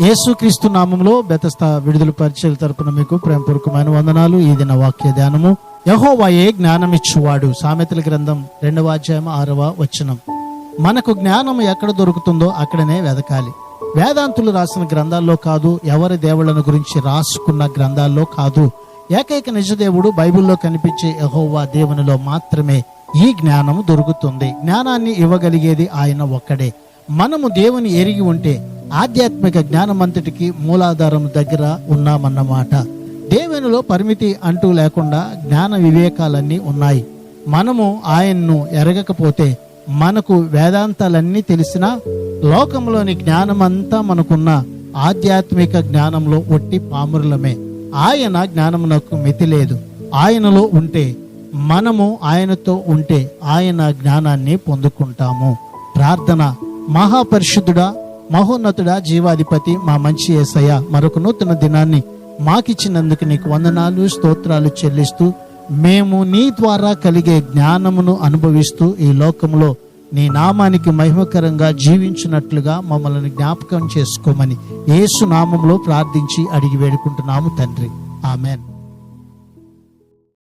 యేసుక్రీస్తు నామములో బెతస్తా విడుదల పరిచర్య తరపున మీకు ప్రేమపూర్వకమైన వందనాలు. ఈ దిన వాక్య ధ్యానము. యెహోవాయే జ్ఞానమిచ్చువాడు. సామెతల గ్రంథం 2వ అధ్యాయం 6వ వచనం. మనకు జ్ఞానం ఎక్కడ దొరుకుతుందో అక్కడనే వెదకాలి. వేదాంతులు రాసిన గ్రంథాల్లో కాదు, ఎవరి దేవుళ్ళను గురించి రాసుకున్న గ్రంథాల్లో కాదు. ఏకైక నిజదేవుడు బైబిల్లో కనిపించే యెహోవా దేవునిలో మాత్రమే ఈ జ్ఞానం దొరుకుతుంది. జ్ఞానాన్ని ఇవ్వగలిగేది ఆయన ఒక్కడే. మనము దేవుని ఎరిగి ఉంటే ఆధ్యాత్మిక జ్ఞానమంతటికి మూలాధారం దగ్గర ఉన్నామన్నమాట. దేవునిలో పరిమితి అంటూ లేకుండా జ్ఞాన వివేకాలన్నీ ఉన్నాయి. మనము ఆయన్ను ఎరగకపోతే మనకు వేదాంతాలన్నీ తెలిసినా లోకంలోని జ్ఞానమంతా మనకున్న ఆధ్యాత్మిక జ్ఞానంలో ఒట్టి పామురులమే. ఆయన జ్ఞానమునకు మితి లేదు. ఆయనలో ఉంటే, మనము ఆయనతో ఉంటే ఆయన జ్ఞానాన్ని పొందుకుంటాము. ప్రార్థన. మహాపరిశుద్ధుడా, మహోన్నతుడా, జీవాధిపతి, మా మంచి యేసయ్య, మరొక నూతన దినాన్ని మాకిచ్చినందుకు నీకు వందనాలు, స్తోత్రాలు చెల్లిస్తూ మేము నీ ద్వారా కలిగే జ్ఞానమును అనుభవిస్తూ ఈ లోకంలో నీ నామానికి మహిమకరంగా జీవించినట్లుగా మమ్మల్ని జ్ఞాపకం చేసుకోమని యేసు నామంలో ప్రార్థించి అడిగి వేడుకుంటున్నాము తండ్రి. ఆమెన్.